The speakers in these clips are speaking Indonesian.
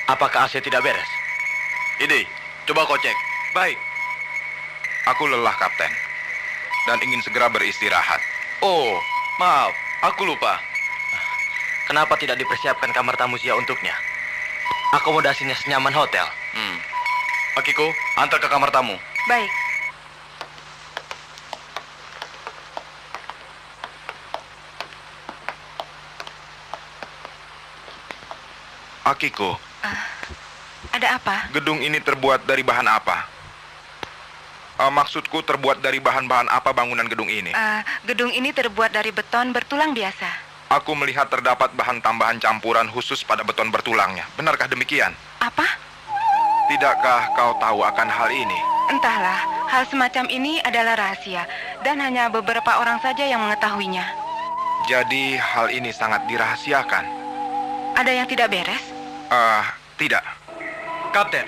Apakah AC tidak beres? Ide, coba kau cek. Baik. Aku lelah, Kapten. Dan ingin segera beristirahat. Oh, maaf. Aku lupa. Kenapa tidak dipersiapkan kamar tamu Zia untuknya? Akomodasinya senyaman hotel. Akiko, antar ke kamar tamu. Baik. Akiko, Ada apa? gedung ini terbuat dari bahan apa? Maksudku terbuat dari bahan-bahan apa bangunan gedung ini? Gedung ini terbuat dari beton bertulang biasa. Aku melihat terdapat bahan tambahan campuran khusus pada beton bertulangnya. Benarkah demikian? Apa? Tidakkah kau tahu akan hal ini? Entahlah, hal semacam ini adalah rahasia dan hanya beberapa orang saja yang mengetahuinya. Jadi hal ini sangat dirahasiakan. Ada yang tidak beres? Tidak. Kapten,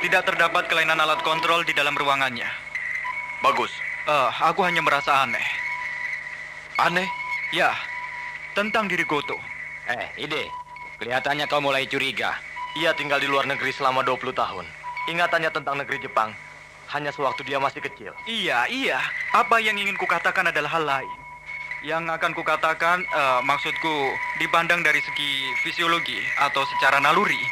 tidak terdapat kelainan alat kontrol di dalam ruangannya. Bagus. Aku hanya merasa aneh. Aneh? Ya, tentang diri Goto. Ide, kelihatannya kau mulai curiga. Ia tinggal di luar negeri selama 20 tahun. Ingatannya tentang negeri Jepang hanya sewaktu dia masih kecil. Iya. Apa yang ingin kukatakan adalah hal lain. Yang akan kukatakan, maksudku dipandang dari segi fisiologi atau secara naluri.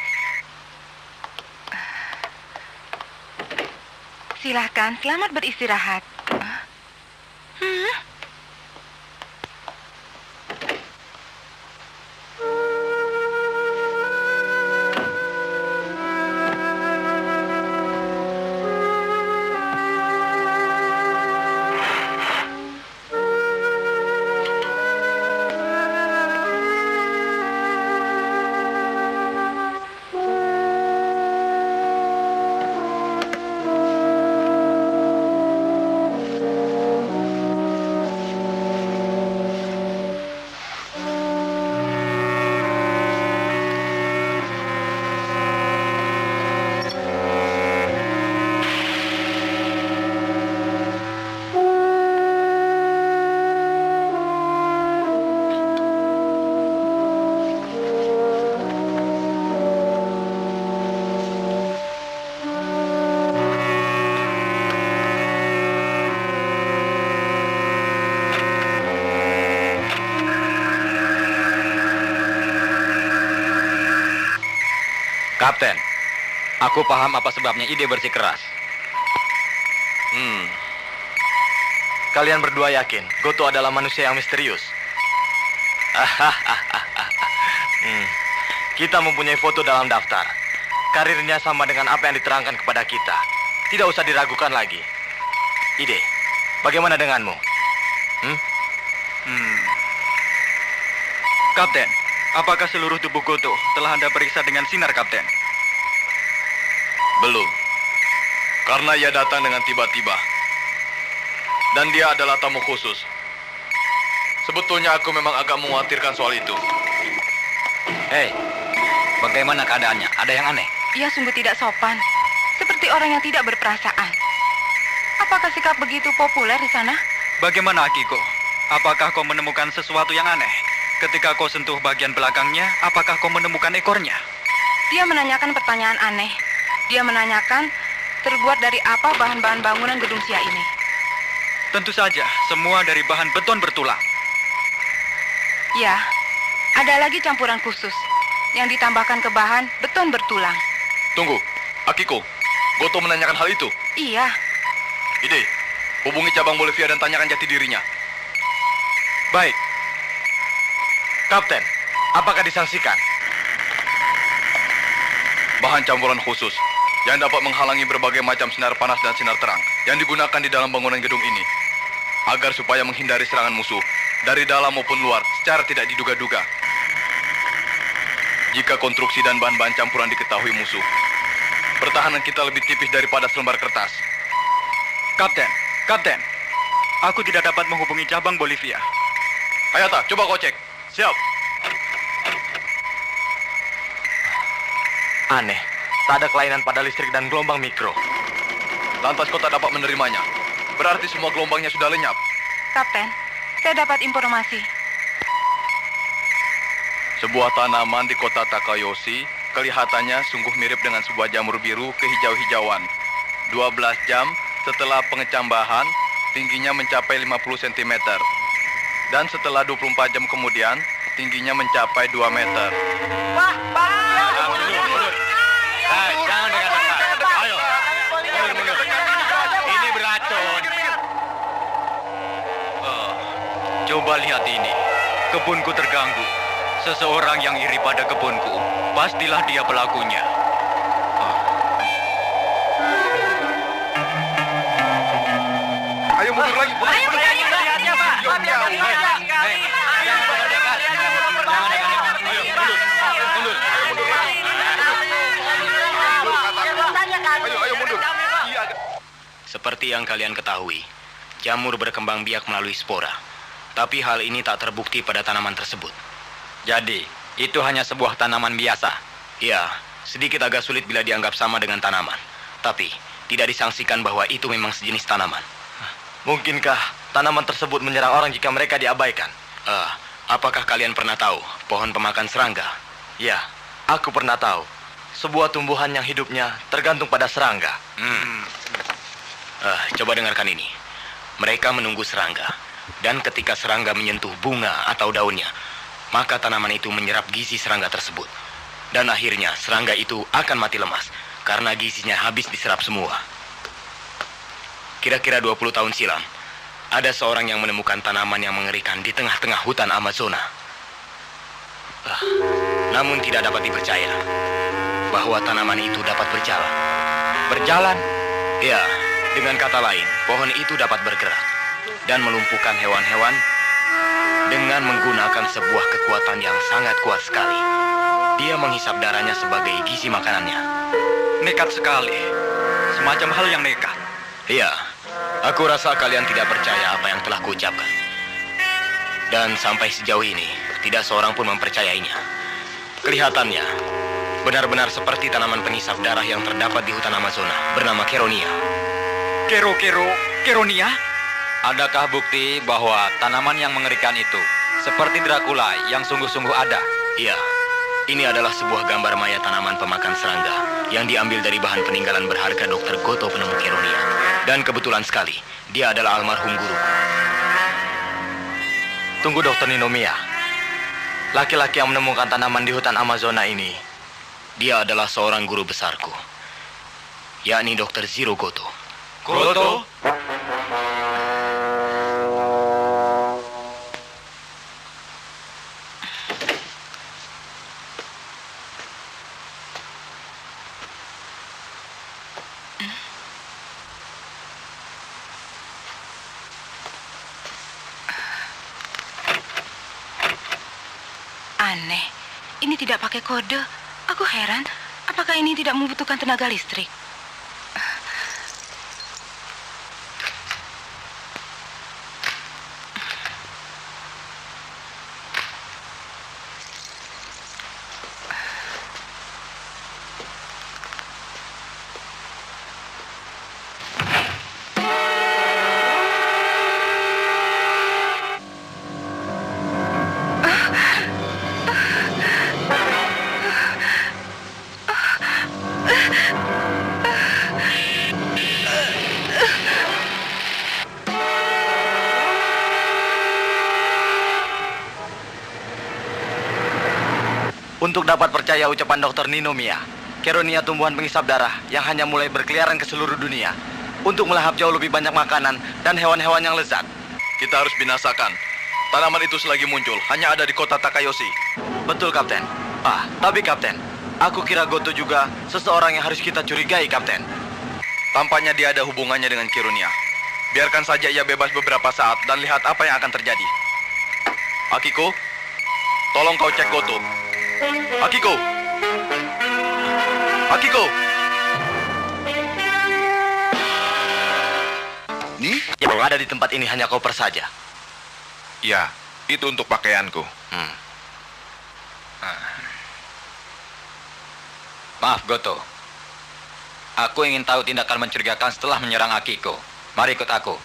Silahkan, selamat beristirahat. Kapten, aku paham apa sebabnya Ide bersikeras. Kalian berdua yakin Goto adalah manusia yang misterius? Kita mempunyai foto dalam daftar. Karirnya sama dengan apa yang diterangkan kepada kita. Tidak usah diragukan lagi. Ide, bagaimana denganmu? Kapten, apakah seluruh tubuh Goto telah Anda periksa dengan sinar, Kapten? Belum. Karena ia datang dengan tiba-tiba. Dan dia adalah tamu khusus. Sebetulnya aku memang agak mengkhawatirkan soal itu. Bagaimana keadaannya? Ada yang aneh? Ia sungguh tidak sopan, seperti orang yang tidak berperasaan. Apakah sikap begitu populer di sana? Bagaimana, Akiko? Apakah kau menemukan sesuatu yang aneh? Ketika kau sentuh bagian belakangnya, apakah kau menemukan ekornya? Dia menanyakan pertanyaan aneh. Dia menanyakan terbuat dari apa bahan-bahan bangunan gedung Sia ini. Tentu saja, semua dari bahan beton bertulang. Ya, ada lagi campuran khusus yang ditambahkan ke bahan beton bertulang. Tunggu, Akiko. Goto menanyakan hal itu. Iya, Ide, hubungi cabang Bolivia dan tanyakan jati dirinya. Baik, Kapten, apakah disangsikan? Bahan campuran khusus yang dapat menghalangi berbagai macam sinar panas dan sinar terang yang digunakan di dalam bangunan gedung ini agar supaya menghindari serangan musuh dari dalam maupun luar secara tidak diduga-duga. Jika konstruksi dan bahan-bahan campuran diketahui musuh, pertahanan kita lebih tipis daripada selembar kertas. Kapten, aku tidak dapat menghubungi cabang Bolivia. Hayata, coba kau cek. Siap. Aneh, tak ada kelainan pada listrik dan gelombang mikro. Lantas kau tak dapat menerimanya. Berarti semua gelombangnya sudah lenyap. Kapten, saya dapat informasi. Sebuah tanaman di kota Takayoshi kelihatannya sungguh mirip dengan sebuah jamur biru kehijau-hijauan. 12 jam setelah pengecambahan, tingginya mencapai 50 cm. Dan setelah 24 jam kemudian, tingginya mencapai 2 meter. Jangan dekat-dekat. Ayo. Mundur. Ini beracun. Coba lihat ini. Kebunku terganggu. Seseorang yang iri pada kebunku, pastilah dia pelakunya. Ayo mundur lagi. Ayo kita lihatnya, Pak. Jangan dekat. Mundur. Ayo mundur. Iya. Seperti yang kalian ketahui, jamur berkembang biak melalui spora. Tapi hal ini tak terbukti pada tanaman tersebut. Jadi, itu hanya sebuah tanaman biasa. Ya, sedikit agak sulit bila dianggap sama dengan tanaman. Tapi, tidak disangsikan bahwa itu memang sejenis tanaman. Mungkinkah tanaman tersebut menyerang orang jika mereka diabaikan? Apakah kalian pernah tahu pohon pemakan serangga? Ya, aku pernah tahu. Sebuah tumbuhan yang hidupnya tergantung pada serangga. Coba dengarkan ini. Mereka menunggu serangga. Dan ketika serangga menyentuh bunga atau daunnya, maka tanaman itu menyerap gizi serangga tersebut. Dan akhirnya serangga itu akan mati lemas karena gizinya habis diserap semua. Kira-kira 20 tahun silam, ada seorang yang menemukan tanaman yang mengerikan di tengah-tengah hutan Amazona. Namun tidak dapat dipercaya bahwa tanaman itu dapat berjalan. Berjalan? Ya, dengan kata lain, pohon itu dapat bergerak dan melumpuhkan hewan-hewan dengan menggunakan sebuah kekuatan yang sangat kuat sekali. Dia menghisap darahnya sebagai gizi makanannya. Nekat sekali. Semacam hal yang nekat. Iya, aku rasa kalian tidak percaya apa yang telah kuucapkan. Dan sampai sejauh ini, tidak seorang pun mempercayainya. Kelihatannya, benar-benar seperti tanaman penghisap darah yang terdapat di hutan Amazona, bernama Keronia. Keronia? Adakah bukti bahwa tanaman yang mengerikan itu seperti Dracula yang sungguh-sungguh ada? Iya, ini adalah sebuah gambar maya tanaman pemakan serangga yang diambil dari bahan peninggalan berharga Dr. Goto penemu Keronia. Dan kebetulan sekali, dia adalah almarhum guru. Tunggu, Dr. Ninomiya. Laki-laki yang menemukan tanaman di hutan Amazona ini, Dia adalah seorang guru besarku, yakni Dr. Zero Goto. Goto? Aneh, ini tidak pakai kode. Aku heran, apakah ini tidak membutuhkan tenaga listrik? Untuk dapat percaya ucapan Dr. Ninomiya, Keronia tumbuhan penghisap darah yang hanya mulai berkeliaran ke seluruh dunia untuk melahap jauh lebih banyak makanan dan hewan-hewan yang lezat. Kita harus binasakan. Tanaman itu selagi muncul hanya ada di kota Takayoshi. Betul, Kapten. Tapi Kapten, aku kira Goto juga seseorang yang harus kita curigai, Kapten. Tampaknya dia ada hubungannya dengan Keronia. Biarkan saja ia bebas beberapa saat dan lihat apa yang akan terjadi. Akiko, tolong kau cek Goto. Akiko! Akiko! Nih? Yang ada di tempat ini hanya koper saja. Ya, itu untuk pakaianku. Maaf, Goto. Aku ingin tahu tindakan mencurigakan setelah menyerang Akiko. Mari ikut aku.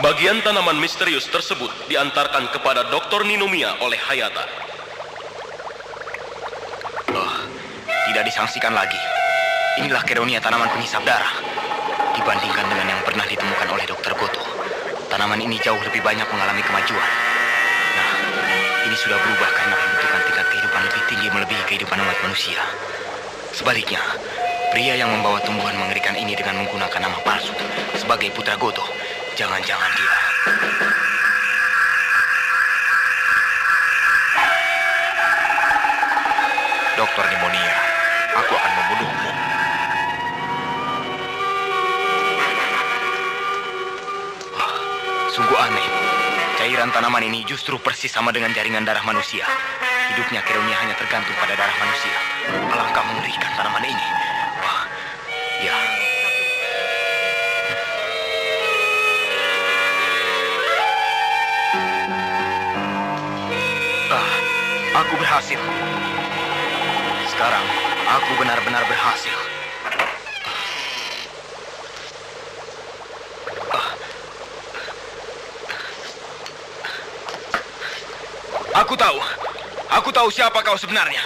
Bagian tanaman misterius tersebut diantarkan kepada Dr. Ninomiya oleh Hayata. Oh, tidak disangsikan lagi. Inilah Keronia tanaman penghisap darah. Dibandingkan dengan yang pernah ditemukan oleh Dr. Goto, tanaman ini jauh lebih banyak mengalami kemajuan. Nah, ini sudah berubah karena pembentukan tingkat kehidupan lebih tinggi melebihi kehidupan umat manusia. Sebaliknya, pria yang membawa tumbuhan mengerikan ini dengan menggunakan nama palsu sebagai putra Goto, jangan-jangan dia... Dokter Nimonia, aku akan membunuhmu. Sungguh aneh. Cairan tanaman ini justru persis sama dengan jaringan darah manusia. Hidupnya Keronia hanya tergantung pada darah manusia. Alangkah mengerikan tanaman ini. Wah, ya. Aku berhasil. Sekarang, aku benar-benar berhasil. Aku tahu siapa kau sebenarnya.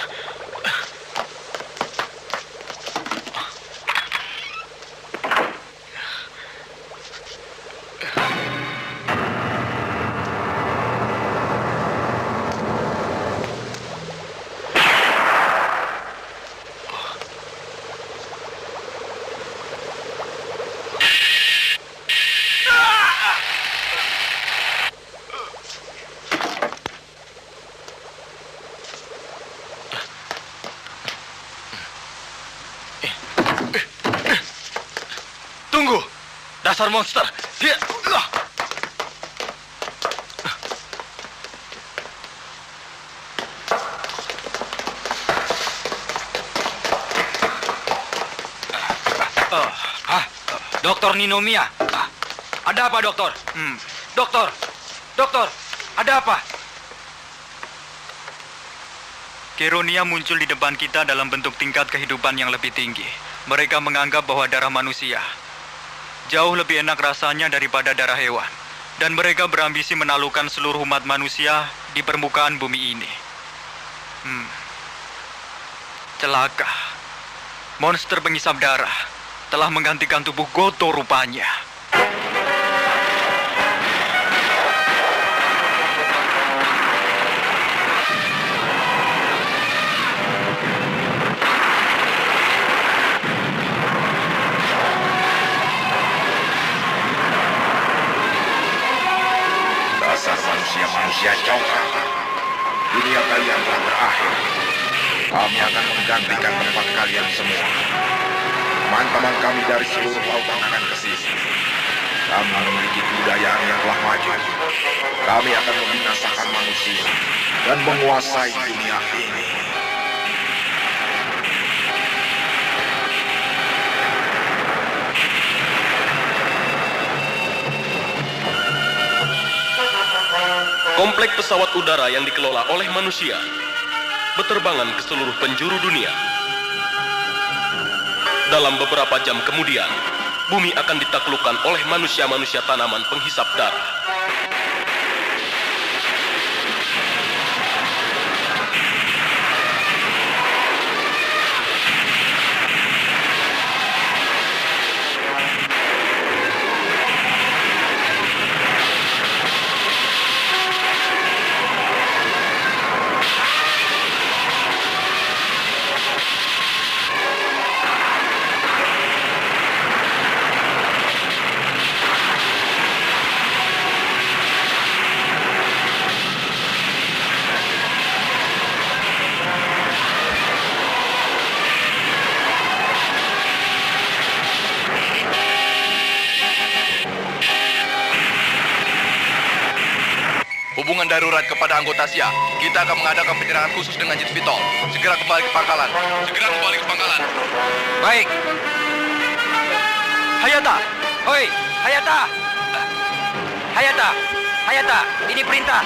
Tunggu! Dasar monster! Dokter Ninomiya. Ada apa, dokter? Dokter, ada apa? Keronia muncul di depan kita dalam bentuk tingkat kehidupan yang lebih tinggi. Mereka menganggap bahwa darah manusia jauh lebih enak rasanya daripada darah hewan. Dan mereka berambisi menaklukkan seluruh umat manusia di permukaan bumi ini. Celaka. Monster penghisap darah telah menggantikan tubuh Goto rupanya. Manusia congkak. Dunia kalian telah berakhir. Kami akan menggantikan tempat kalian semua. Teman-teman kami dari seluruh lautan akan ke sini. Kami memiliki kebudayaan yang telah maju. Kami akan membinasakan manusia dan menguasai dunia ini. Komplek pesawat udara yang dikelola oleh manusia berterbangan ke seluruh penjuru dunia. Dalam beberapa jam kemudian, bumi akan ditaklukkan oleh manusia-manusia tanaman penghisap darah. Hubungan darurat kepada anggota SIA. Kita akan mengadakan penyerangan khusus dengan jet Vitol. Segera kembali ke pangkalan. Baik. Hayata! Hoi, Hayata! Hayata, ini perintah.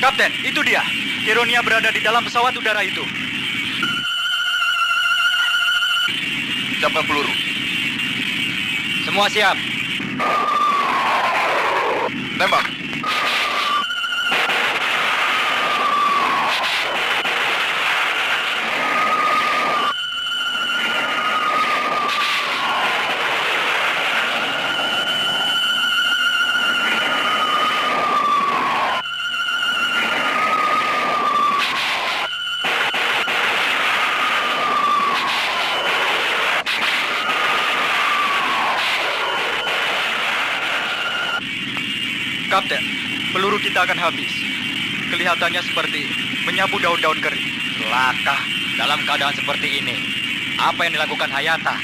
Kapten, itu dia. Keronia berada di dalam pesawat udara itu. Siapkan peluru. Semua siap. Tembak. Kapten, peluru kita akan habis. Kelihatannya seperti menyapu daun-daun kering. Celaka. Dalam keadaan seperti ini, apa yang dilakukan Hayata?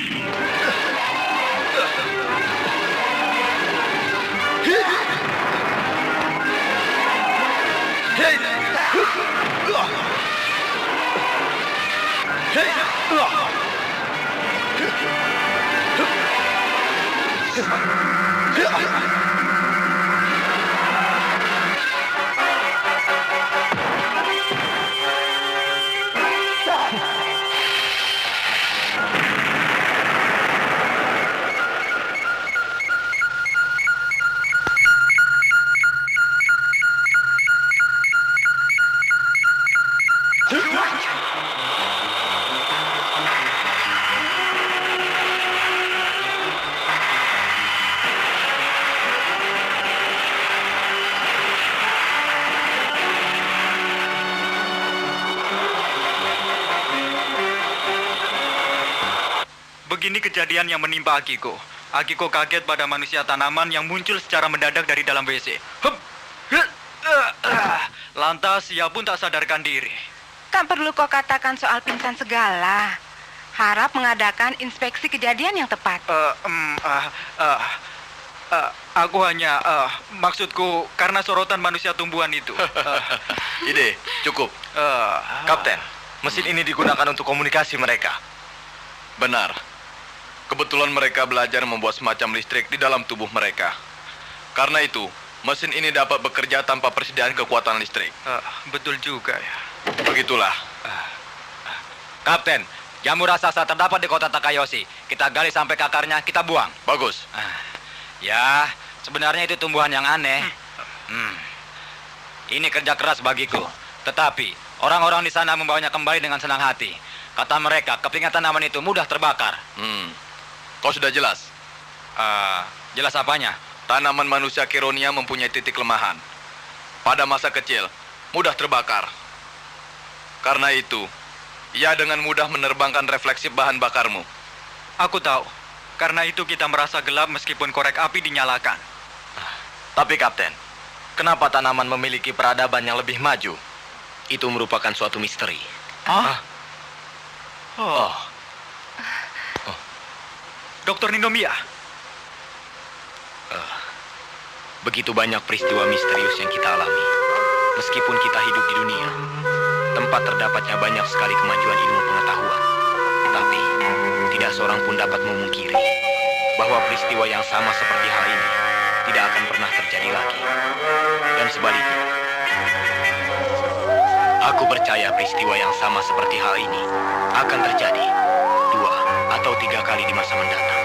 Begini kejadian yang menimpa Akiko. Akiko kaget pada manusia tanaman yang muncul secara mendadak dari dalam WC. Lantas ia pun tak sadarkan diri. Tak perlu kau katakan soal pingsan segala. Harap mengadakan inspeksi kejadian yang tepat. Aku hanya, maksudku karena sorotan manusia tumbuhan itu. Ide, cukup. Kapten, mesin ini digunakan untuk komunikasi mereka. Benar. Kebetulan mereka belajar membuat semacam listrik di dalam tubuh mereka. Karena itu, mesin ini dapat bekerja tanpa persediaan kekuatan listrik. Betul juga ya. Begitulah. Kapten, jamur raksasa terdapat di kota Takayoshi. Kita gali sampai ke akarnya, kita buang. Bagus. Ya, sebenarnya itu tumbuhan yang aneh. Ini kerja keras bagiku. Tetapi, orang-orang di sana membawanya kembali dengan senang hati. Kata mereka, kepingan tanaman itu mudah terbakar. Kau sudah jelas. Jelas apanya? Tanaman manusia Keronia mempunyai titik kelemahan. Pada masa kecil, mudah terbakar. Karena itu, ia dengan mudah menerbangkan refleksi bahan bakarmu. Aku tahu. Karena itu kita merasa gelap meskipun korek api dinyalakan. Tapi Kapten, kenapa tanaman memiliki peradaban yang lebih maju? Itu merupakan suatu misteri. Dokter Ninomiya. Begitu banyak peristiwa misterius yang kita alami. Meskipun kita hidup di dunia, tempat terdapatnya banyak sekali kemajuan ilmu pengetahuan. Tapi, tidak seorang pun dapat memungkiri bahwa peristiwa yang sama seperti hal ini tidak akan pernah terjadi lagi. Dan sebaliknya, aku percaya peristiwa yang sama seperti hal ini akan terjadi 2 atau 3 kali di masa mendatang.